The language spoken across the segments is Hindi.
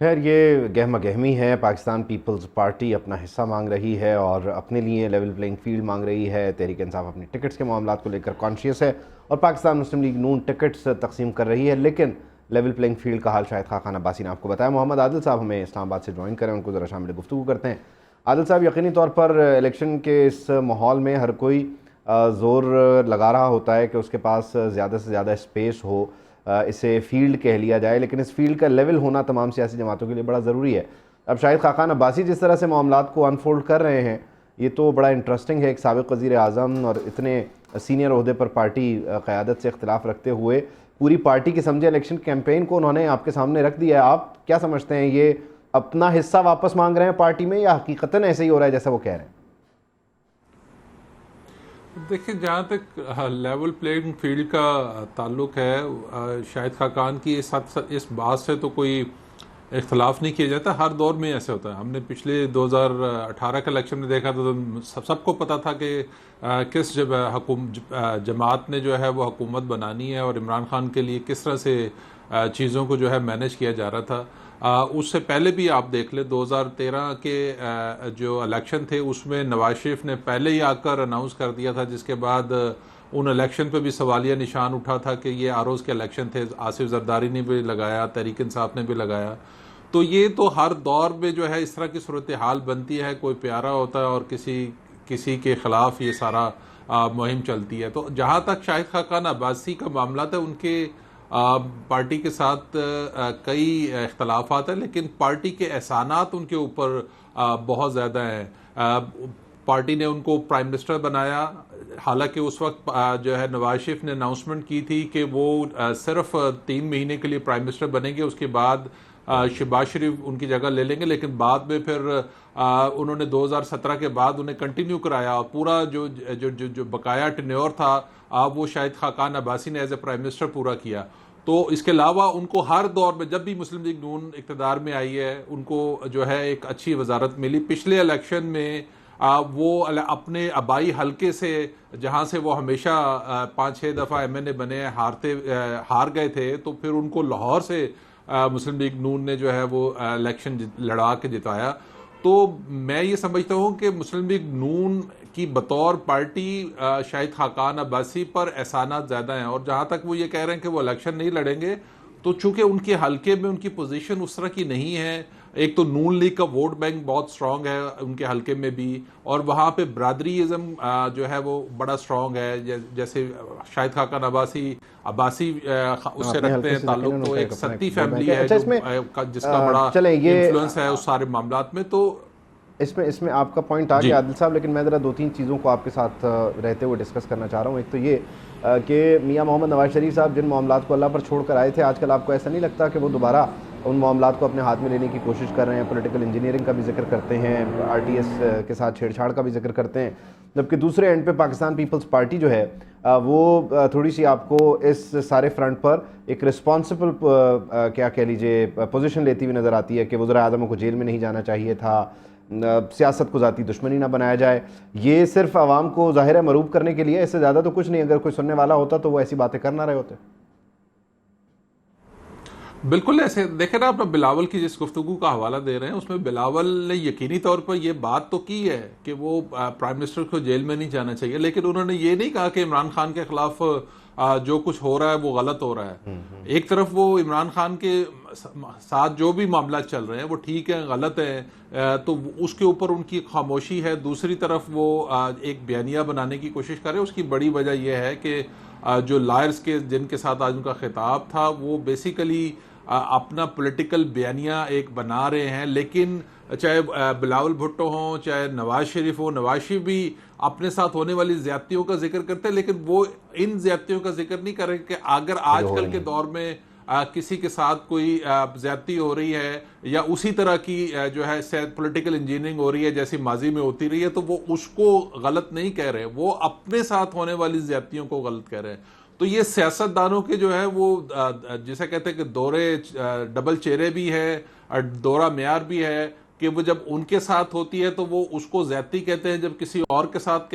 खैर, ये गहमा गहमी है। पाकिस्तान पीपल्स पार्टी अपना हिस्सा मांग रही है और अपने लिए लेवल प्लेइंग फील्ड मांग रही है। तहरीक इंसाफ अपनी टिकट्स के मामला को लेकर कॉन्शियस है और पाकिस्तान मुस्लिम लीग नून टिकट्स तकसीम कर रही है, लेकिन लेवल प्लेइंग फील्ड का हाल शायद खान अब्बासी ने आपको बताया। मोहम्मद आदिल साहब हमें इस्लामाबाद से ज्वाइन करें, उनको ज़रा शामिल गुफ्तगू करते हैं। आदिल साहब, यकीनी तौर पर इलेक्शन के इस माहौल में हर कोई ज़ोर लगा रहा होता है कि उसके पास ज़्यादा से ज़्यादा स्पेस हो, इसे फील्ड कह लिया जाए, लेकिन इस फील्ड का लेवल होना तमाम सियासी जमातों के लिए बड़ा ज़रूरी है। अब शाहिद खाकान अब्बासी जिस तरह से मामलात को अनफोल्ड कर रहे हैं, ये तो बड़ा इंटरेस्टिंग है। एक साबिक़ वज़ीर आज़म और इतने सीनियर ओहदे पर पार्टी क़यादत से इख्तिलाफ़ रखते हुए पूरी पार्टी के समझे इलेक्शन कैंपेन को उन्होंने आपके सामने रख दिया है। आप क्या समझते हैं, ये अपना हिस्सा वापस मांग रहे हैं पार्टी में, या हकीकतन ऐसे ही हो रहा है जैसा वो कह रहे हैं? देखिए, जहाँ तक लेवल प्लेइंग फील्ड का ताल्लुक है, शाहिद खाकान की इस बात से तो कोई इख्तलाफ नहीं किया जाता। हर दौर में ऐसे होता है। हमने पिछले 2018 के इलेक्शन में देखा तो सबको पता था कि किस जमात ने जो है वो हुकूमत बनानी है और इमरान खान के लिए किस तरह से चीज़ों को जो है मैनेज किया जा रहा था। उससे पहले भी आप देख ले, 2013 के जो इलेक्शन थे उसमें नवाज शरीफ ने पहले ही आकर अनाउंस कर दिया था, जिसके बाद उन इलेक्शन पे भी सवालिया निशान उठा था कि ये आरोज़ के इलेक्शन थे। आसिफ जरदारी ने भी लगाया, तहरीक इंसाफ ने भी लगाया। तो ये तो हर दौर में जो है इस तरह की सूरत हाल बनती है, कोई प्यारा होता है और किसी के ख़िलाफ़ ये सारा मुहिम चलती है। तो जहाँ तक शाहिद खाकान अब्बासी का मामला था, उनके पार्टी के साथ कई इख्तलाफात हैं, लेकिन पार्टी के एहसानात उनके ऊपर बहुत ज़्यादा हैं। पार्टी ने उनको प्राइम मिनिस्टर बनाया, हालांकि उस वक्त जो है नवाज शरीफ ने अनाउंसमेंट की थी कि वो सिर्फ 3 महीने के लिए प्राइम मिनिस्टर बनेंगे, उसके बाद शहबाज शरीफ उनकी जगह ले लेंगे। लेकिन बाद में फिर उन्होंने 2017 के बाद उन्हें कंटिन्यू कराया और पूरा जो बकाया टेन्योर था वो शाहिद खाकान अब्बासी ने एज ए प्राइम मिनिस्टर पूरा किया। तो इसके अलावा उनको हर दौर में, जब भी मुस्लिम लीग नून इक़्तिदार में आई है, उनको जो है एक अच्छी वजारत मिली। पिछले इलेक्शन में वो अपने आबाई हलके से, जहाँ से वो हमेशा 5-6 दफ़ा MNA बने, हार गए थे, तो फिर उनको लाहौर से मुस्लिम लीग नून ने जो है वो इलेक्शन लड़ा के जिताया। तो मैं ये समझता हूँ कि मुस्लिम लीग नून की बतौर पार्टी शाहिद खाकान अब्बासी पर एहसानात ज़्यादा हैं। और जहाँ तक वो ये कह रहे हैं कि वो इलेक्शन नहीं लड़ेंगे, तो चूंकि उनके हलके में उनकी पोजीशन उस तरह की नहीं है, एक तो नून लीग का वोट बैंक बहुत स्ट्रांग है उनके हलके में भी, और वहाँ पे बरादरीज़म जो है वो बड़ा स्ट्रांग है। जैसे शाहिद खाकान अब्बासी उससे रखते हैं ताल्लुक, तो एक सत्ती फैमिली है जिसका बड़ा इन्फ्लुएंस है उस सारे मामलात में। तो इसमें आपका पॉइंट आ गया आदिल साहब, लेकिन मैं ज़रा 2-3 चीज़ों को आपके साथ रहते हुए डिस्कस करना चाह रहा हूँ। एक तो ये कि मियाँ मोहम्मद नवाज शरीफ साहब जिन मामलात को अल्लाह पर छोड़ कर आए थे, आजकल आपको ऐसा नहीं लगता कि वो दोबारा उन मामलात को अपने हाथ में लेने की कोशिश कर रहे हैं? पॉलिटिकल इंजीनियरिंग का भी जिक्र करते हैं, RTS के साथ छेड़छाड़ का भी जिक्र करते हैं, जबकि दूसरे एंड पे पाकिस्तान पीपल्स पार्टी जो है वो थोड़ी सी आपको इस सारे फ्रंट पर एक रिस्पॉन्सिबल क्या कह लीजिए पोजीशन लेती हुई नज़र आती है कि वज़ीर आज़म को जेल में नहीं जाना चाहिए था, सियासत को ज़ाती दुश्मनी ना बनाया जाए। ये सिर्फ आवाम को ज़ाहिर है मरूब करने के लिए, इससे ज़्यादा तो कुछ नहीं। अगर कोई सुनने वाला होता तो वो ऐसी बातें कर ना रहे होते। बिल्कुल ऐसे देखे ना, अपना बिलावल की जिस गुफ्तगू का हवाला दे रहे हैं, उसमें बिलावल ने यकीनी तौर पर यह बात तो की है कि वो प्राइम मिनिस्टर को जेल में नहीं जाना चाहिए, लेकिन उन्होंने ये नहीं कहा कि इमरान खान के खिलाफ जो कुछ हो रहा है वो गलत हो रहा है। एक तरफ वो इमरान खान के साथ जो भी मामला चल रहे हैं वो ठीक है, गलत है, तो उसके ऊपर उनकी खामोशी है। दूसरी तरफ वो एक बयानिया बनाने की कोशिश कर रहे हैं। उसकी बड़ी वजह यह है कि जो लायर्स के जिनके साथ आज उनका खिताब था, वो बेसिकली अपना पॉलिटिकल बयानिया एक बना रहे हैं। लेकिन चाहे बिलावल भुट्टो हों, चाहे नवाज शरीफ हो, नवाज शरीफ भी अपने साथ होने वाली ज्यादतियों का जिक्र करते हैं, लेकिन वो इन ज्यादतियों का जिक्र नहीं कर रहे कि अगर आजकल के दौर में किसी के साथ कोई ज्यादती हो रही है या उसी तरह की जो है पॉलिटिकल इंजीनियरिंग हो रही है जैसी माजी में होती रही है, तो वो उसको गलत नहीं कह रहे, वो अपने साथ होने वाली ज्यादतियों को गलत कह रहे हैं। तो ये सियासतदानों के जो है वो जिसे कहते हैं कि दौरे डबल चेहरे भी है और दौरा मेयार भी है, कि वो जब उनके साथ होती है तो वो उसको ज्यादती कहते हैं, जब किसी और के साथ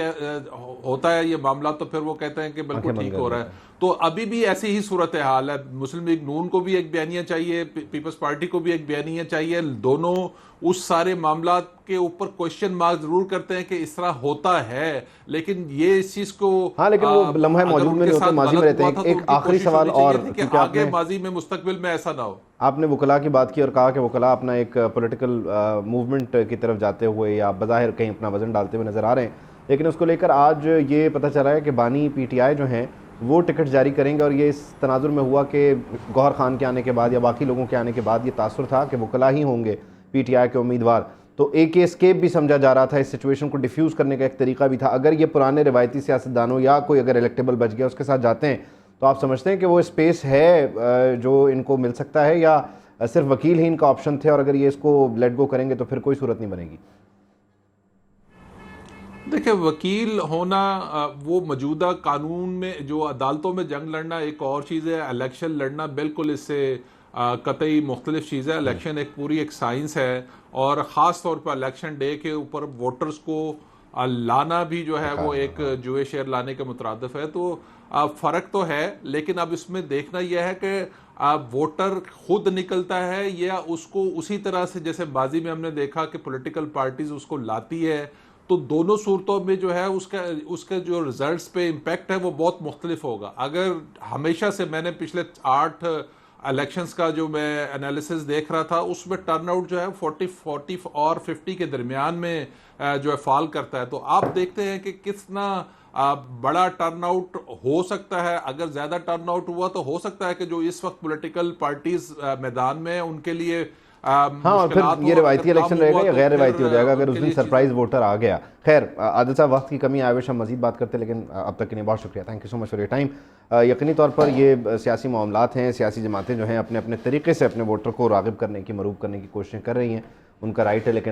होता है ये मामला तो फिर वो कहते हैं कि बिल्कुल ठीक हो रहा है। तो अभी भी ऐसी ही सूरत हाल है। मुस्लिम लीग नून को भी एक बयानिया चाहिए, पीपल्स पार्टी को भी एक बयानिया चाहिए। दोनों उस सारे मामला के ऊपर क्वेश्चन मार्क जरूर करते हैं कि इस तरह होता है, लेकिन ये इस चीज को हाँ, लेकिन वो लम्हे मौजूद में नहीं होते, माजी में रहते हैं। एक आखिरी सवाल और, क्योंकि आगे माजी में मुस्तकबिल में ऐसा ना हो। आपने वकला की बात की और कहा कि वकला अपना एक पॉलिटिकल मूवमेंट की तरफ जाते हुए या बज़ाहिर कहीं अपना वजन डालते हुए नजर आ रहे हैं, लेकिन उसको लेकर आज ये पता चला है कि बानी पीटीआई जो हैं वो टिकट जारी करेंगे। और ये इस तनाजुर में हुआ कि गौहर खान के आने के बाद या बाकी लोगों के आने के बाद ये तासुर था कि वकला ही होंगे पीटीआई के उम्मीदवार। तो एक एस्केप भी समझा जा रहा था, इस सिचुएशन को डिफ्यूज़ करने का एक तरीका भी था। अगर ये पुराने रिवायती सियासतदानों या कोई अगर इलेक्टेबल बच गया उसके साथ जाते हैं, तो आप समझते हैं कि वो स्पेस है जो इनको मिल सकता है, या सिर्फ वकील ही इनका ऑप्शन थे और अगर ये इसको लेट गो करेंगे तो फिर कोई सूरत नहीं बनेगी? देखिए, वकील होना वो मौजूदा कानून में जो अदालतों में जंग लड़ना एक और चीज़ है, इलेक्शन लड़ना बिल्कुल इससे कतई मुख्तलिफ चीज़ है। इलेक्शन एक पूरी एक साइंस है और ख़ास तौर पर इलेक्शन डे के ऊपर वोटर्स को लाना भी जो है वो एक जुए शेयर लाने के मुतरादिफ है। तो फ़र्क तो है, लेकिन अब इसमें देखना यह है कि वोटर खुद निकलता है या उसको उसी तरह से जैसे बाजी में हमने देखा कि पॉलिटिकल पार्टीज उसको लाती है। तो दोनों सूरतों में जो है उसके जो रिजल्ट्स पे इम्पैक्ट है वो बहुत मुख्तलिफ होगा। अगर हमेशा से मैंने पिछले 8 इलेक्शंस का जो मैं एनालिसिस देख रहा था उसमें टर्नआउट जो है 40 और 50 के दरमियान में जो है फॉल करता है। तो आप देखते हैं कि कितना बड़ा टर्नआउट हो सकता है। अगर ज्यादा टर्नआउट हुआ तो हो सकता है कि जो इस वक्त पॉलिटिकल पार्टीज मैदान में है उनके लिए हाँ, और फिर ये रिवायती इलेक्शन रहेगा या गैर रिवायती हो जाएगा अगर उस दिन सरप्राइज वोटर आ गया। खैर, आदिल साहब, वक्त की कमी आवेश हम मजीद बात करते हैं, लेकिन अब तक के लिए बहुत शुक्रिया। Thank you so much for your time. यकीनी तौर पर ये सियासी मामलात हैं, सियासी जमातें जो हैं अपने अपने तरीके से अपने वोटर को राग़िब करने की, मरूब करने की कोशिशें कर रही हैं, उनका राइट है, लेकिन